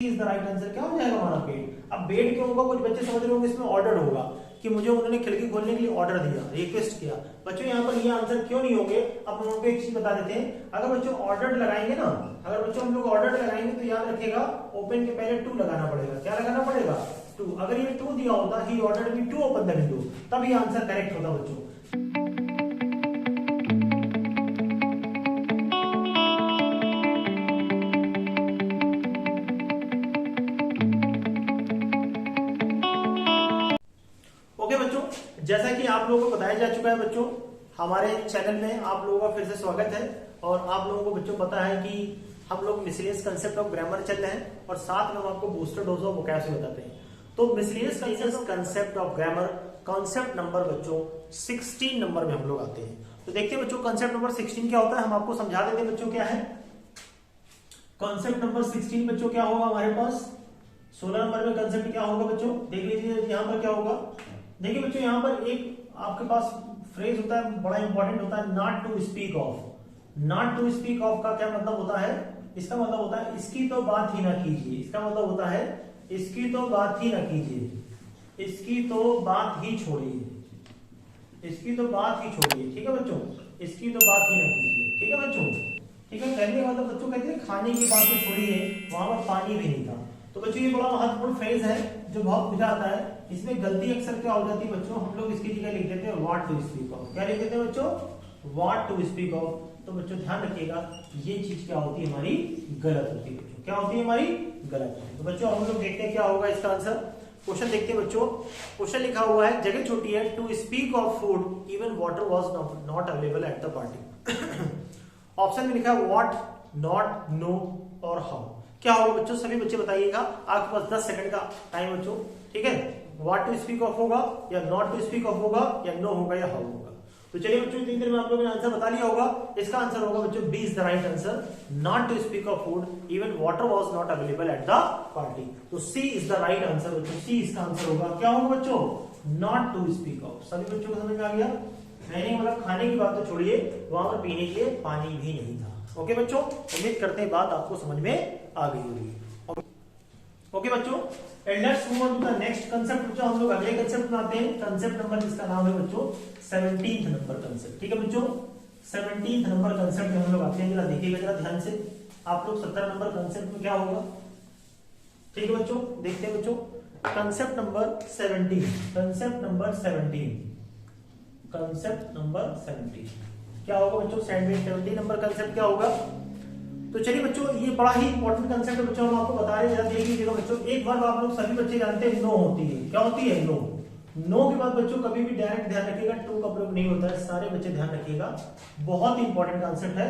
Is the right answer क्या हो जाएगा हमारा बेड। अब बेड क्यों होगा, कुछ बच्चे समझ रहे होंगे इसमें ऑर्डर होगा कि मुझे उन्होंने खिड़की खोलने के लिए ऑर्डर दिया, रिक्वेस्ट किया। बच्चों यहाँ पर ये आंसर क्यों नहीं होंगे, अब हम लोग एक चीज बता देते हैं। अगर बच्चों ऑर्डर लगाएंगे ना, अगर बच्चों हम लोग ऑर्डर लगाएंगे तो याद रखिएगा ओपन के पहले टू लगाना पड़ेगा। क्या लगाना पड़ेगा? टू। अगर ये टू दिया होता ही ऑर्डर भी टू ओपन द विंडो, तब ये आंसर करेक्ट होता बच्चों। ओके बच्चों, जैसा कि आप लोगों को बताया जा चुका है बच्चों, हमारे चैनल में आप लोगों का फिर से स्वागत है। और आप लोगों को बच्चों पता है कि हम लोग मिसलेनियस कांसेप्ट ऑफ ग्रामर चल रहे हैं और साथ में हम आपको बूस्टर डोज ऑफ वोकैबुलरी बताते हैं। तो miscellaneous concept of grammar concept number बच्चों 16 नंबर में हम लोग आते हैं। तो देखते हैं बच्चों कॉन्सेप्ट नंबर 16 क्या होता है, हम आपको समझा देते हैं बच्चों क्या है कॉन्सेप्ट नंबर 16। बच्चों क्या होगा हमारे पास 16 नंबर में कॉन्सेप्ट क्या होगा बच्चों, देख लीजिए यहाँ पर क्या होगा। देखिए बच्चों यहाँ पर एक आपके पास फ्रेज होता है, बड़ा इंपॉर्टेंट होता है, not to speak of. Not to speak of का क्या मतलब होता है, इसका मतलब होता है इसकी तो बात ही ना कीजिए। इसका मतलब होता है इसकी तो बात ही ना कीजिए, इसकी तो बात ही छोड़िए, इसकी तो बात ही छोड़िए। ठीक है बच्चों, इसकी तो बात ही ना कीजिए। ठीक है बच्चों, ठीक है। कहने का मतलब बच्चों कहते हैं खाने की बात तो छोड़िए, वहां पर पानी भी नहीं था। तो बच्चों ये बड़ा महत्वपूर्ण फ्रेज है जो बहुत पूछा आता है। इसमें गलती अक्सर क्या हो जाती है बच्चों, हम लोग इसकी जगह लिख देते हैं व्हाट टू स्पीक ऑफ। क्या लिख देते हैं बच्चों? What to speak of. तो बच्चों ध्यान रखिएगा ये चीज क्या होती है हमारी, गलत होती है बच्चों। क्या होती है हमारी, गलत होती है। तो बच्चों हम लोग देखते हैं क्या होगा इसका आंसर। क्वेश्चन देखते हैं बच्चों। क्वेश्चन लिखा हुआ है, जगह छोटी है, to speak of food even water was not available at the party. Option में लिखा है व्हाट, नॉट, नो और हाउ। क्या होगा बच्चों, सभी बच्चे बताइएगा। आपके पास 10 सेकंड का टाइम बच्चों। ठीक है, व्हाट टू स्पीक ऑफ होगा या नॉट टू स्पीक ऑफ होगा या नो होगा या हाउ होगा। तो चलिए बच्चों इतनी देर में आप लोगों ने आंसर बता लिया होगा। इसका आंसर होगा बच्चों B is the right answer, not to speak of food even water was not available at the party. तो C is the right answer बच्चों, सी इसका आंसर होगा। क्या होगा बच्चों? Not to speak of. सभी बच्चों को समझ में आ गया? नहीं मतलब खाने की बात तो छोड़िए, वहां पर पीने के लिए पानी भी नहीं था। ओके बच्चों, उम्मीद करते हैं बात आपको समझ में आ गई होगी। ओके बच्चों, and let's move on to the next concept. बच्चों हम लोग अगले कांसेप्ट में आते हैं। कांसेप्ट नंबर जिसका नाम है बच्चों 17th नंबर कांसेप्ट। ठीक है बच्चों, 17th नंबर कांसेप्ट में हम लोग आते हैं। जरा देखिएगा जरा ध्यान से, आप लोग 17 नंबर कांसेप्ट में क्या होगा। ठीक है बच्चों, देखते हैं बच्चों concept number 17, concept number 17, concept number 17 क्या होगा बच्चों। 17 नंबर कांसेप्ट क्या होगा। तो चलिए बच्चों ये बड़ा ही इंपॉर्टेंट कांसेप्ट है बच्चों, हम आपको बता रहे हैं। जरा देखिएगा बच्चों, एक बार आप लोग सभी बच्चे जानते हैं नो होती है। क्या होती है? नो। नो के बाद बच्चों कभी भी डायरेक्ट ध्यान रखिएगा टू का प्रयोग नहीं होता है। सारे बच्चे ध्यान रखिएगा, बहुत ही इंपॉर्टेंट कांसेप्ट है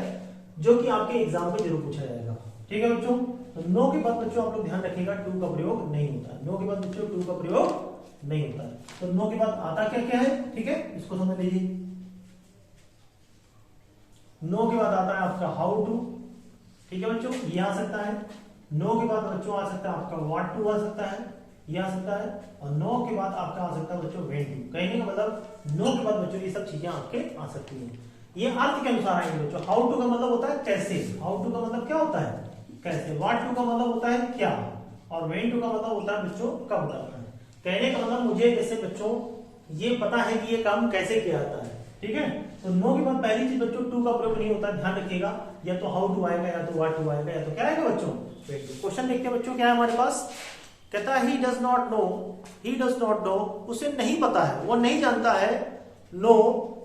जो कि आपके एग्जाम में जरूर पूछा जाएगा। ठीक है बच्चों, तो नो के बाद बच्चों आप लोग ध्यान रखिएगा टू का प्रयोग नहीं होता है। नो के बाद बच्चों टू का प्रयोग नहीं होता है। तो नो के बाद आता क्या क्या है, ठीक है, इसको समझ लीजिए। नो के बाद आता है आपका हाउ टू। ठीक है बच्चों, ये आ सकता है। नो के बाद बच्चों आ सकता है आपका व्हाट टू, आ सकता है, ये आ सकता है। और नो के बाद आपका आ सकता है बच्चों व्हेन टू। कहने का मतलब नो के बाद बच्चों ये सब चीजें आपके आ सकती हैं। ये अर्थ के अनुसार आएंगे बच्चों। हाउ टू का मतलब होता है कैसे, हाउ टू का मतलब क्या होता है कैसे। व्हाट टू का मतलब होता है क्या, और व्हेन टू का मतलब होता है बच्चों कब करना है। कहने का मतलब मुझे जैसे बच्चों ये पता है कि ये काम कैसे किया जाता है। ठीक है, तो नो के बाद पहली चीज बच्चों टू का प्रयोग नहीं होता, ध्यान रखिएगा। या तो हाउ टू आएगा, या तो व्हाट टू आएगा, या तो क्या आएगा बच्चों। क्वेश्चन देखते हैं बच्चों क्या है हमारे पास। कहता है he does not know, he does not know, उसे नहीं पता है, वो नहीं जानता है। नो,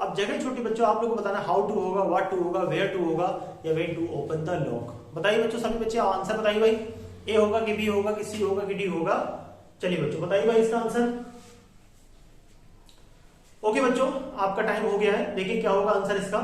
अब जगह छोटी बच्चों आप लोग को बताना हाउ टू होगा, व्हाट टू होगा, वेयर टू होगा या when to open the lock. बताइए बच्चों, सभी बच्चे आंसर बताइए भाई। ए होगा कि बी होगा कि सी होगा कि डी होगा। चलिए बच्चों बताइए भाई इसका आंसर। ओके बच्चों, आपका टाइम हो गया है। देखिए क्या होगा आंसर इसका।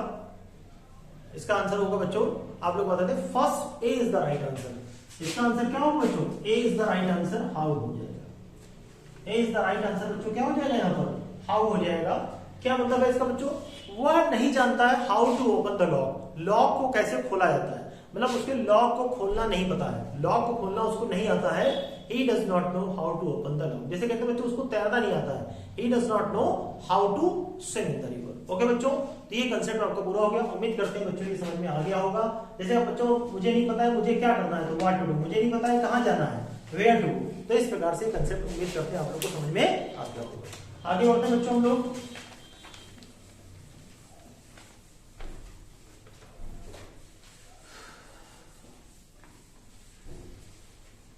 इसका आंसर होगा बच्चों, आप लोग बताते हैं first A is the right answer. इसका आंसर क्या होगा बच्चों, A is the right answer, how हो जाएगा। A is the right answer बच्चों क्या हो जाएगा यहाँ पर, हाउ हो जाएगा। क्या मतलब है इसका बच्चों, वह नहीं जानता है how to open the lock, lock को कैसे खोला जाता है। मतलब उसके लॉक को खोलना नहीं पता है, लॉक को खोलना उसको नहीं आता है। He does not know how to open the lock। जैसे कहते हैं बच्चों उसको तैरना नहीं आता है। He does not know how to swim in the river। Okay बच्चों, तो ये कंसेप्ट आपका पूरा हो गया। उम्मीद करते हैं बच्चों ये समझ में आ गया होगा। जैसे बच्चों मुझे नहीं पता है मुझे क्या करना है, तो व्हाट टू डू। मुझे नहीं पता है कहाँ जाना है, वेयर टू। तो इस प्रकार से कंसेप्ट उम्मीद करते हैं आप लोग को समझ में आ गया होगा। आगे बढ़ते हैं बच्चों हम लोग।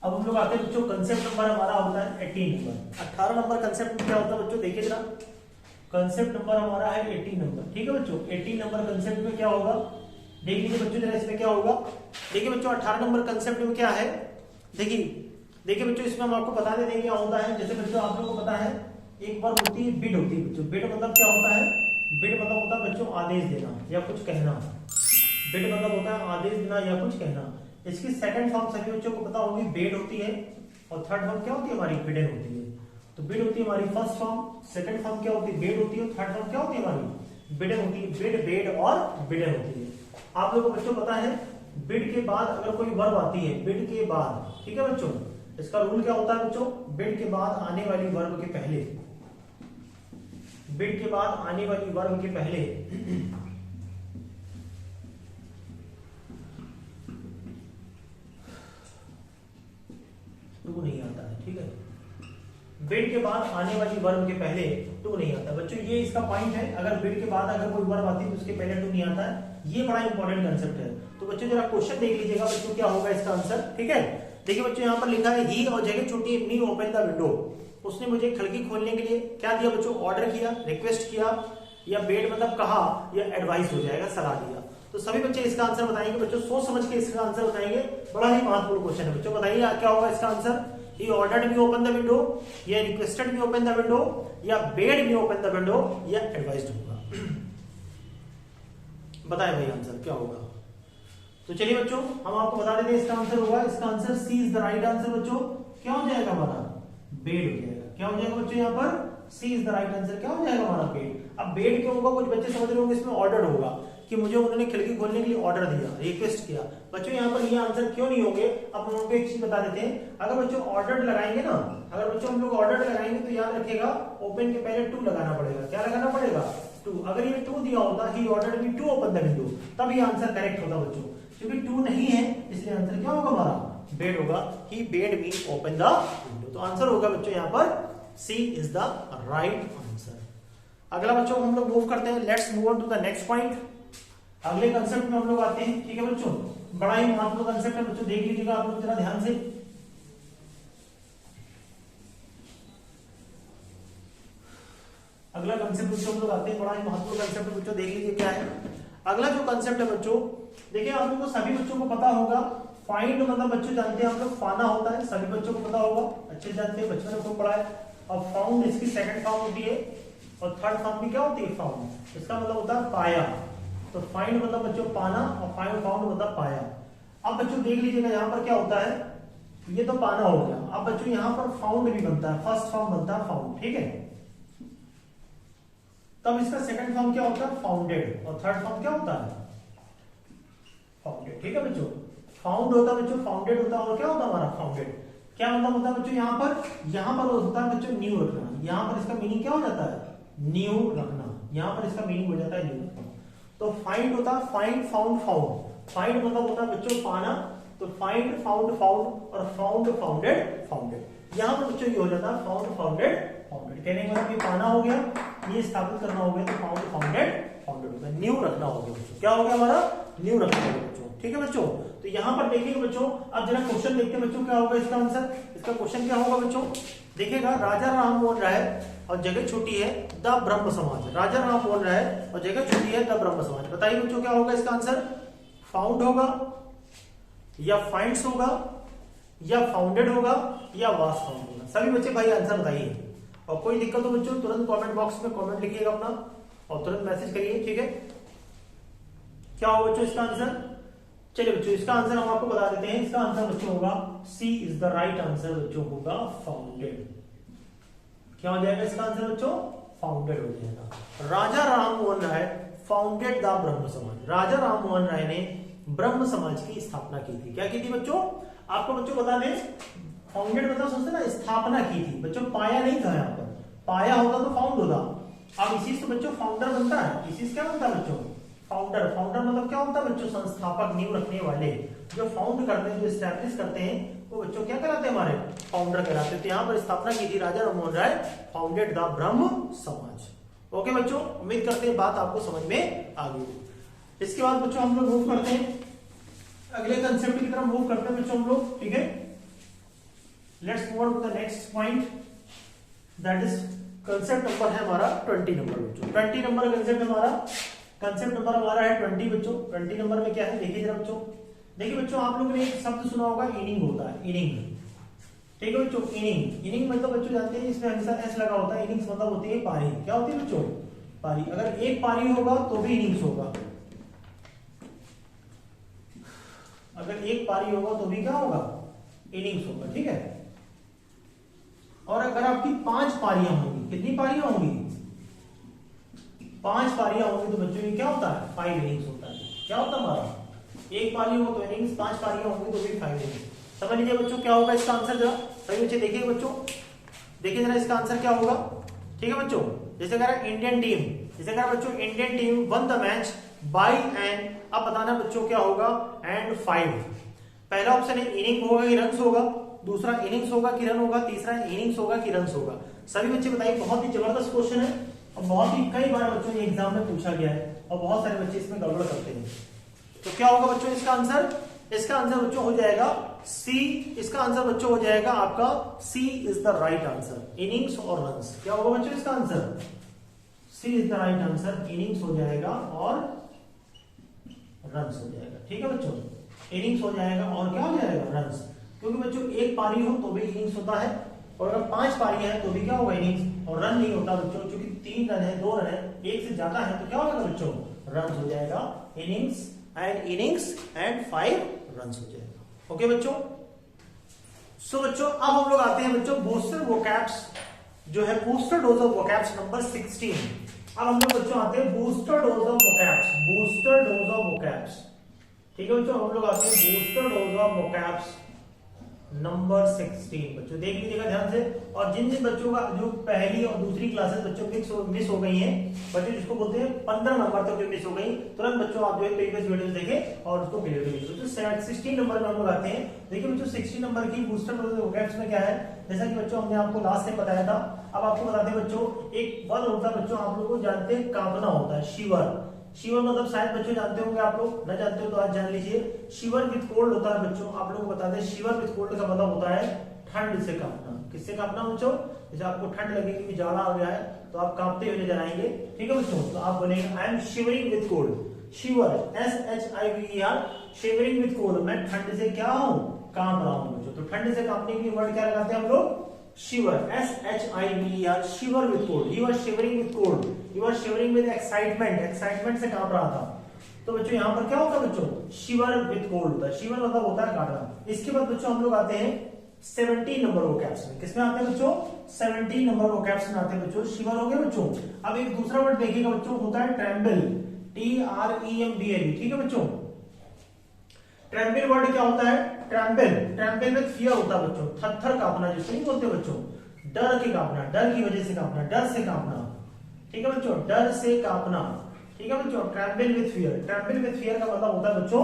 अब हम लोग आते हैं बच्चों, कंसेप्ट नंबर हमारा होता है 18 नंबर। 18 नंबर कंसेप्ट में क्या होता है बच्चों, देखिए जरा, कंसेप्ट नंबर हमारा है 18 नंबर। ठीक है बच्चों, 18 नंबर कंसेप्ट में क्या होगा, देख लीजिए बच्चों जरा इसमें क्या होगा। देखिए बच्चों 18 नंबर कंसेप्ट में क्या है, देखिए बच्चों इसमें हम आपको बता देते हैं क्या होता है। जैसे बच्चों आप लोगों को पता है एक बार होती है बिड होती है बच्चों। बिड मतलब क्या होता है, बिड मतलब होता है बच्चों आदेश देना या कुछ कहना। बिड मतलब होता है आदेश देना या कुछ कहना। इसकी सेकंड फॉर्म सभी बच्चों को पता होगी, बेड होती है, और थर्ड फॉर्म क्या होती है हमारी, बिडन होती है। तो बिड होती है हमारी फर्स्ट फॉर्म, सेकंड फॉर्म क्या होती है, बेड होती है, थर्ड फॉर्म क्या होती है हमारी, बिडन होती है। बिड, बेड और बिडन होती है। आप लोगों को बच्चों पता है बिड के बाद अगर कोई वर्ब आती है, बिड के बाद, ठीक है बच्चों, इसका रूल क्या होता है बच्चों, बिड के बाद आने वाली वर्ब के पहले, बिड के बाद आने वाली वर्ब के पहले टू नहीं आता है। ठीक है, बिड के बाद आने वाली वर्ब के पहले टू नहीं आता बच्चों, ये इसका पॉइंट है। अगर बिड के बाद अगर कोई वर्ब आती है तो उसके पहले टू नहीं आता है, ये बड़ा इंपॉर्टेंट कंसेप्ट है। तो बच्चों जरा क्वेश्चन देख लीजिएगा बच्चों क्या होगा इसका आंसर। ठीक है, देखिए बच्चों यहाँ पर लिखा है ही और जगह छोटी है, मी ओपन द विंडो। उसने मुझे खिड़की खोलने के लिए क्या दिया बच्चों, ऑर्डर किया, रिक्वेस्ट किया, या बेड मतलब कहा, या एडवाइस हो जाएगा, सलाह दिया। तो सभी बच्चे इसका आंसर बताएंगे बच्चों, सोच समझ के इसका आंसर बताएंगे। बड़ा ही महत्वपूर्ण क्वेश्चन है बच्चों, बताइए क्या होगा इसका answer. He ordered me open the window, या requested me open the window, या bade me open the window, या advised होगा। बताए भाई आंसर क्या होगा। तो चलिए बच्चों हम आपको बता देते हैं इसका आंसर होगा, इसका answer C is the right answer बच्चों। क्या हो जाएगा हमारा, बेड हो जाएगा। क्या हो जाएगा बच्चों यहाँ पर, C is the right answer. क्या हो जाएगा हमारा, बेड। अब बेड क्यों होगा, कुछ बच्चे समझ रहे होंगे इसमें ऑर्डर होगा कि मुझे उन्होंने खिड़की खोलने के लिए ऑर्डर दिया, रिक्वेस्ट किया। बच्चों यहाँ पर ये आंसर क्यों नहीं होंगे, अब हम आपको एक चीज बता देते हैं। अगर बच्चों ऑर्डर लगाएंगे ना, अगर बच्चों हम लोग ऑर्डर लगाएंगे तो याद रखिएगा ओपन के पहले टू लगाना पड़ेगा। क्या लगाना पड़ेगा, टू। अगर ये टू दिया होता, he ordered me to open the window, तब ये आंसर करेक्ट होता बच्चों। क्योंकि टू नहीं है इसलिए आंसर क्या होगा हमारा, बेड होगा। He bade me open the window. तो आंसर होगा बच्चों यहाँ पर C is the right answer. अगला बच्चों हम लोग मूव करते हैं, let's move on to the next point. अगले कंसेप्ट में हम लोग आते हैं। ठीक है बच्चों, बड़ा ही महत्वपूर्ण कंसेप्ट है बच्चों, देख लीजिएगा आप लोग जरा ध्यान से। अगला कंसेप्ट बच्चों हम लोग आते हैं, बड़ा ही महत्वपूर्ण कंसेप्ट बच्चों, देख लीजिए क्या है। अगला जो कंसेप्ट है बच्चों, देखिए आप लोगों को सभी बच्चों को पता होगा, फाइंड मतलब बच्चों जानते हैं आप लोग, पाना होता है, सभी बच्चों को पता होगा, अच्छे जानते हैं, बचपन में खूब पढ़ा है। और फाउंड इसकी सेकंड फॉर्म होती है, और थर्ड फॉर्म भी क्या होती है, फाउंड। इसका मतलब होता है पाया। तो फाइंड मतलब बच्चों पाना, और फाउंड मतलब पाया। अब बच्चों देख लीजिएगा यहाँ पर क्या होता है, ये तो पाना हो गया। अब बच्चों यहाँ पर फाउंड भी बनता है, फर्स्ट फॉर्म बनता है फाउंड। ठीक है, तब इसका सेकंड फॉर्म क्या होता है, फाउंडेड, और थर्ड फॉर्म क्या होता है, फाउंडेड। ठीक है बच्चों, फाउंड होता है बच्चों, फाउंडेड होता है, और क्या होता है हमारा फाउंडेड। क्या मतलब होता है बच्चों, यहाँ पर होता है बच्चों न्यू रखना। यहाँ पर इसका मीनिंग क्या हो जाता है, न्यू रखना। यहाँ पर इसका मीनिंग हो जाता है न्यू रखना। तो फाइंड होता है फाइंड, फाउंड, फाउंड। फाइंड मतलब होता है बच्चों पाना, तो फाइंड, फाउंड, फाउंड, और फाउंड, फाउंडेड, फाउंडेड। यहाँ पर बच्चों ये हो जाता है फाउंड, फाउंडेड, फाउंडेड। कहने का मतलब ये पाना हो गया, ये स्थापित करना हो गया, तो फाउंड, फाउंडेड, फाउंडेड हो गया। न्यू रखना हो गया बच्चों, क्या हो गया हमारा, न्यू रखना हो गया बच्चों। ठीक है बच्चों, तो यहाँ पर देखिएगा बच्चों, अब जरा क्वेश्चन देखते हैं बच्चों क्या होगा इसका आंसर। इसका क्वेश्चन क्या होगा बच्चों, देखिएगा, राजा राम मोहन राय और जगह छोटी है द ब्रह्म समाज। राजा राम मोहन राय और जगह छोटी है द ब्रह्म समाज। बताइए बच्चों क्या होगा इसका आंसर, फाउंड होगा, या फाइंड्स होगा, या फाउंडेड होगा, या वास फाउंड होगा। सभी बच्चे भाई आंसर बताइए, और कोई दिक्कत हो बच्चों तुरंत कमेंट बॉक्स में कमेंट लिखिएगा अपना, और तुरंत मैसेज करिए। ठीक है, क्या होगा बच्चों इसका आंसर। चलिए बच्चों इसका आंसर हम आपको बता देते हैं। इसका आंसर बच्चों होगा सी इज द राइट आंसर बच्चों, होगा फाउंडेड। क्या हो जाएगा इसका आंसर बच्चों, फाउंडेड हो जाएगा। राजा राम मोहन राय फाउंडेड द ब्रह्म समाज। राजा राम मोहन राय ने ब्रह्म समाज की स्थापना की थी। क्या की थी बच्चों, आपको बच्चों बता दें, फाउंडेड मतलब सोचते ना, स्थापना की थी बच्चों, पाया नहीं था। यहाँ पर पाया होता तो फाउंड होता। अब इसी से बच्चों फाउंडर बनता है, इसी से क्या बनता है बच्चों, फाउंडर। फाउंडर मतलब क्या होता है बच्चों, संस्थापक, नींव रखने वाले। जो फाउंड करते हैं, जो एस्टैब्लिश करते हैं, वो बच्चों क्या कहलाते हैं, हमारे फाउंडर कहलाते हैं। तो यहाँ पर स्थापना की थी राजा राममोहन राय, फाउंडेड द ब्रह्म समाज। ओके बच्चों, उम्मीद करते हैं बात आपको समझ में आ गई। इसके बाद बच्चों हम लोग मूव करते हैं अगले कंसेप्ट की तरफ मूव करते हैं बच्चों हम लोग, ठीक है। Let's move on to the next point, that is concept number है हमारा 20 नंबर बच्चों। 20 नंबर कंसेप्ट हमारा, कंसेप्ट नंबर हमारा है 20 बच्चों। 20 नंबर में क्या है देखिए जरा बच्चों। देखिए बच्चों, आप लोगों ने एक शब्द सुना होगा, इनिंग होता है, इनिंग, ठीक है बच्चों। इनिंग, इनिंग मतलब बच्चों जानते हैं इसमें हमेशा एस लगा होता है। इनिंग्स मतलब होती है पारी। क्या होती है बच्चों, पारी। अगर एक पारी होगा तो भी इनिंग्स होगा, अगर एक पारी होगा तो भी क्या होगा, इनिंग्स होगा, ठीक है। और अगर आपकी 5 पारियां होंगी, कितनी पारियां होंगी, 5 पारियां होंगी, तो बच्चों ये क्या होता है, 5 इनिंग्स होता है। क्या होता है हमारा, एक पारी हो तो इनिंग्स, 5 पारियां होंगी तो भी 5 इनिंग्स। समझ लीजिए बच्चों क्या होगा इसका आंसर, जरा सही बच्चे देखिए बच्चों, देखिए जरा इसका आंसर क्या होगा, ठीक है बच्चों। जैसे कह इंडियन टीम, जैसे कह बच्चों Indian team one the match by and, अब बताना बच्चों क्या होगा, एंड 5। पहला ऑप्शन है इनिंग होगा कि रन्स होगा, दूसरा इनिंग्स होगा कि रन होगा, तीसरा इनिंग्स होगा कि रन्स होगा। सभी बच्चे बताइए, बहुत ही जबरदस्त क्वेश्चन है और बहुत ही कई बार बच्चों ये एग्जाम में पूछा गया है और बहुत सारे बच्चे इसमें गड़बड़ करते हैं। तो क्या होगा बच्चों इसका आंसर, इसका आंसर बच्चों हो जाएगा सी। इसका आंसर बच्चों हो जाएगा आपका C is the right answer, innings और रन्स। क्या होगा बच्चों इसका answer, C is the right answer, innings हो जाएगा और रन्स हो जाएगा, ठीक है बच्चों। इनिंग्स हो जाएगा और क्या हो जाएगा, रन्स। क्योंकि बच्चों एक पारी हो तो भी इनिंग्स होता है, और अगर 5 पारी है तो भी क्या होगा, इनिंग्स। और रन नहीं होता बच्चों, क्योंकि 3 रन है, 2 रन है, एक से ज्यादा है तो क्या होगा बच्चों, रन हो जाएगा। इनिंग्स एंड 5 रन हो जाएगा। ओके बच्चों। सो बच्चों अब हम लोग आते हैं बच्चों बूस्टर वोकैब्स, जो है booster dose of vocabs number 16। अब हम लोग बच्चों आते हैं booster dose of vocabs, booster dose of vocabs, ठीक है बच्चों। हम लोग आते हैं booster dose of vocabs number 16। बच्चों देख लीजिएगा ध्यान से, और जिन जिन बच्चों का जो पहली और दूसरी क्लासेस बच्चों मिस हो गई हैं, बच्चों जिसको बोलते हैं 15 नंबर तक जो मिस हो गई, तुरंत बच्चों आप जो है प्रीवियस वीडियो देखें और उसको क्लियर करिए। तो 16 नंबर में हम लोग आते हैं। देखिए बच्चों 16 नंबर की बूस्टर डोज ऑफ वोकैब्स में क्या है, जैसा कि बच्चों हमने आपको लास्ट टाइम बताया था, अब आपको बताते हैं बच्चों, एक वर्ड होता है बच्चों, आप लोग को जानते हैं, कांपना होता है, शिवर। शिवर मतलब शायद बच्चों जानते होंगे, आप लोग न जानते हो तो आज जान लीजिए। शिवर विद कोल्ड होता है बच्चों, आप लोगों को बता दें, शिवर विद कोल्ड का मतलब होता है ठंड से कांपना। किससे कांपना बच्चों, जैसे आपको ठंड लगेगी कि जाड़ा आ गया है तो आप कांपते हुए नजर आएंगे, ठीक है बच्चों। तो आप बोलेंगे I am shivering with cold. Shiver SHIVER, shivering with cold, मैं ठंड से क्या हूं, कांप रहा हूं बच्चों। तो ठंड से कांपने के लिए वर्ड क्या लगाते हैं हम लोग, shiver, SHIVER, shiver with cold. He was shivering with cold, he was shivering with excitement, excitement से कांप रहा था। तो बच्चों यहां पर क्या होगा बच्चों, शिवर विद कोल्ड होता है। शिवर मतलब होता है कांपना। इसके बाद बच्चों हम लोग आते हैं 17 नंबर वोकैब्स में। किसमें आते हैं बच्चों, 17 नंबर वोकैब्स में आते हैं बच्चों। शिवर हो गया बच्चों। अब एक दूसरा वर्ड देखिएगा बच्चों, होता है ट्रेम्बल, TREMBL, ठीक है बच्चों। ट्रेम्बल वर्ड क्या होता है, ट्रेम्बल, ट्रेम्बल में फियर होता है बच्चों, थर-थर कांपना, जिसको नहीं बोलते बच्चों, डर के कांपना, डर की वजह से कांपना, डर से कांपना, ठीक है बच्चों, डर से कांपना, ठीक है बच्चों। Tremble with fear, tremble with fear का मतलब होता है बच्चों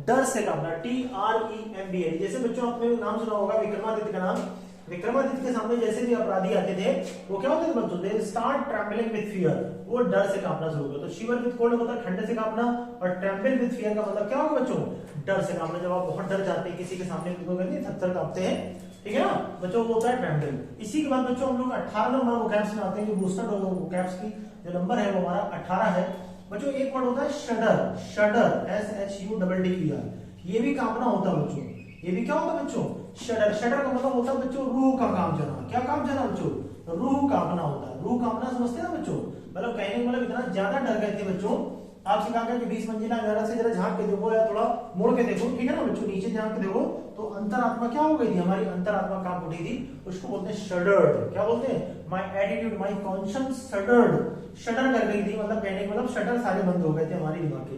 डर से कांपना, TREMBL। जैसे बच्चों आपने नाम सुना होगा विक्रमादित्य का नाम, विक्रमादित्य के सामने जैसे भी अपराधी आते थे वो क्या होते थे बच्चों, they start trembling with fear, वो डर से कांपना शुरू होता। तो शिवर विद कोल्ड मतलब ठंड से कांपना, और ट्रेम्बल विद फियर का मतलब क्या होगा बच्चों, डर से कांपना। जब आप बहुत डर जाते हैं किसी के सामने, थर-थर कांपते हैं, ठीक है ना बच्चों, वो होता है ट्रेम्बल। इसी के बाद बच्चों हम लोग 18 नंबर वोकैब्स में आते हैं, जो बूस्टर वोकैब्स की जो नंबर है वो हमारा 18 है बच्चों। एक वर्ड होता है शडर, शडर SHUDDER, ये भी कांपना होता है बच्चों। ये भी क्या होता है बच्चों, शडर। शडर का मतलब होता है बच्चों रूह का कांप जाना। क्या कांप जाना बच्चों, रूह कांपना होता है। रूह कांपना समझते हैं ना बच्चों, मतलब कहने का मतलब इतना ज्यादा डर गए थे बच्चों, आपसे कहा गया कि 20 मंजिला घर से जरा झांक के देखो या थोड़ा मोड़ के देखो, ठीक है ना बच्चों, नीचे झांक के देखो तो अंतरात्मा क्या हो गई थी, हमारी अंतरात्मा कांप उठी थी। उसको बोलते हैं शडर्ड। क्या बोलते हैं, my attitude, my conscious shuddered, शडर कर गई थी, मतलब कहने का मतलब शटर सारे बंद हो गए थे हमारे दिमाग के।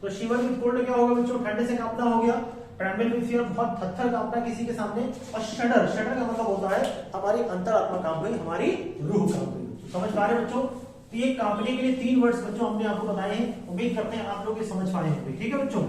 तो शिवर विद कोल्ड क्या होगा बच्चों, ठंड से कांपना हो गया। ट्रेम्बल विद फियर, बहुत थर-थर कांपना किसी के सामने। और शडर, शडर का मतलब होता है हमारी अंतरात्मा कांप गई, हमारी रूह कांप गई। समझ पा रहे बच्चों। तो ये कांपने के लिए 3 वर्ड्स बच्चों हमने आपको बताए हैं, उम्मीद करते हैं आप लोग ये समझ पाए होंगे, ठीक है बच्चों।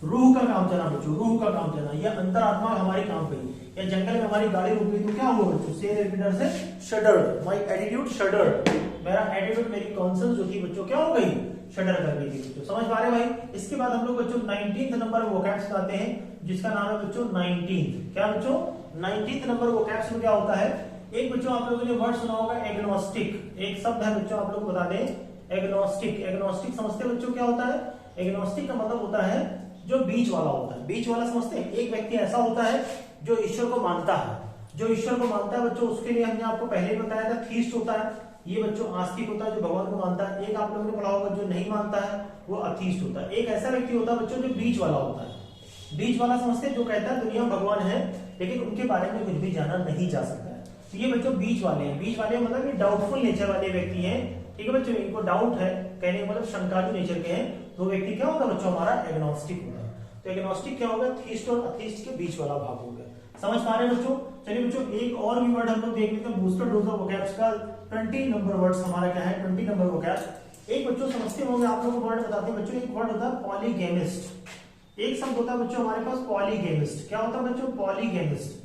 रूह का काम चला बच्चों, रूह का काम चला, या अंतरात्मा हमारी काम करी, या जंगल में हमारी गाड़ी रुक गई तो क्या हुआ बच्चों, से रिपीटर से शडर्ड, माय एटीट्यूड शडर्ड, मेरा एटीट्यूड मेरी कॉन्शियस जो थी बच्चों क्या हो गई, शडर कर गई थी बच्चों। समझ पा रहे भाई। इसके बाद हम लोग बच्चों 19th नंबर वोकैब्स लाते हैं जिसका नाम है बच्चों 19th। क्या बच्चों 19th नंबर वोकैब्स में क्या होता है, एक बच्चों आप लोगों ने वर्ड सुना होगा एग्नोस्टिक, एक शब्द है बच्चों आप लोग को बता दें एग्नोस्टिक। एग्नोस्टिक समझते बच्चों क्या होता है, एग्नोस्टिक का मतलब होता है जो बीच वाला होता है, बीच वाला समझते हैं। एक व्यक्ति ऐसा होता है जो ईश्वर को मानता है, जो ईश्वर को मानता है बच्चों, उसके लिए हमने आपको पहले ही बताया था थीस्ट होता है, ये बच्चों आस्तिक होता है जो भगवान को मानता है। एक आप लोगों ने पढ़ा होगा जो नहीं मानता है वो अथीस्ट होता है। एक ऐसा व्यक्ति होता है बच्चों जो बीच वाला होता है, बीच वाला समझते हैं जो कहता है दुनिया में भगवान है लेकिन उनके बारे में कुछ भी जाना नहीं जा सकता है। तो ये बच्चों बीच वाले हैं। बीच वाले मतलब ये डाउटफुल नेचर वाले व्यक्ति हैं, ठीक है बच्चों, इनको डाउट है, कहने का मतलब शंकालु नेचर के हैं, तो व्यक्ति क्या होगा बच्चों हमारा एग्नोस्टिक होगा। तो एग्नोस्टिक क्या होगा, थीस्ट और अथीस्ट के बीच वाला भाग हो गया। समझ पा रहे हैं बच्चों। चलिए बच्चों एक और भी वर्ड हम लोग देख लेते हैं, बूस्टर डोज ऑफ वोकैब्स का 20 नंबर वर्ड्स हमारा क्या है, 20 नंबर वोकैब्स। एक बच्चों समझते होंगे, आप लोगों को वर्ड बताते हैं बच्चों। एक वर्ड होता है पॉलीगेमिस्ट, एक शब्द होता है बच्चों हमारे पास पॉलीगेमिस्ट। क्या होता है बच्चों, पॉलीगेमिस्ट।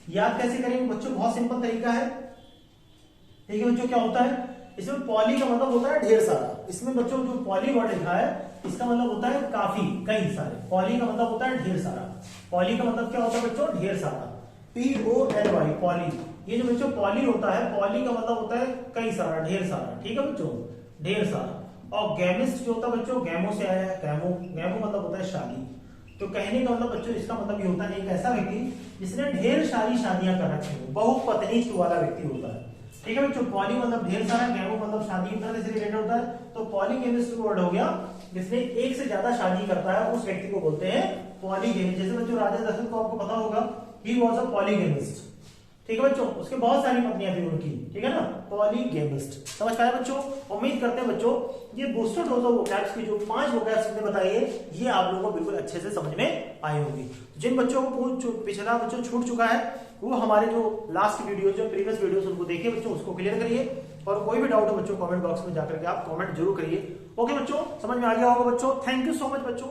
याद कैसे करेंगे बच्चों, बहुत सिंपल तरीका है, ठीक है बच्चों। क्या होता है इसमें, पॉली का मतलब होता है ढेर सारा, इसमें बच्चों जो पॉली वर्ड लिखा है इसका मतलब होता है काफी, कई सारे। पॉली का मतलब होता है ढेर सारा, पॉली का मतलब क्या होता है बच्चों, ढेर सारा, POLY पॉली। ये जो बच्चों पॉली होता है, पॉली का मतलब होता है कई सारा, ढेर सारा, ठीक है बच्चों, ढेर सारा। और गैमिस्ट जो होता है बच्चों, गैमो से आया है, गैमो, गैमो मतलब होता है शादी। तो कहने का मतलब बच्चों इसका मतलब ये होता है एक ऐसा व्यक्ति जिसने ढेर सारी शादियां कर रखी हो, बहुपत्नीत्व वाला व्यक्ति होता है, ठीक है बच्चों। पॉली मतलब ढेर सारा, गैमो मतलब शादी से रिलेटेड होता है। तो पॉलीगेमिस्ट वर्ड हो गया जिसने एक से ज्यादा शादी करता है, उस व्यक्ति को बोलते हैं पॉलीगेमिस्ट। जैसे बच्चों राजा दशरथ को आपको पता होगा, ही वाज अ पॉलीगेमिस्ट, ठीक है बच्चों, उसके बहुत सारी पत्नियां थी उनकी, ठीक है ना, पॉलीगेमिस्ट। समझ पाए बच्चों। उम्मीद करते हैं बच्चों ये बूस्टर डोज ऑफ वोकैब्स की जो 5 वोकैब्स हमने बताई है ये आप लोगों को बिल्कुल अच्छे से समझ में आई होगी। जिन बच्चों को पिछला बच्चों छूट चुका है वो हमारे जो लास्ट वीडियो, जो प्रीवियस वीडियोस उनको देखिए बच्चों, उसको क्लियर करिए। और कोई भी डाउट हो बच्चों कमेंट बॉक्स में जाकर के आप कमेंट जरूर करिए। ओके बच्चों, समझ में आ गया होगा बच्चों। थैंक यू सो मच बच्चों।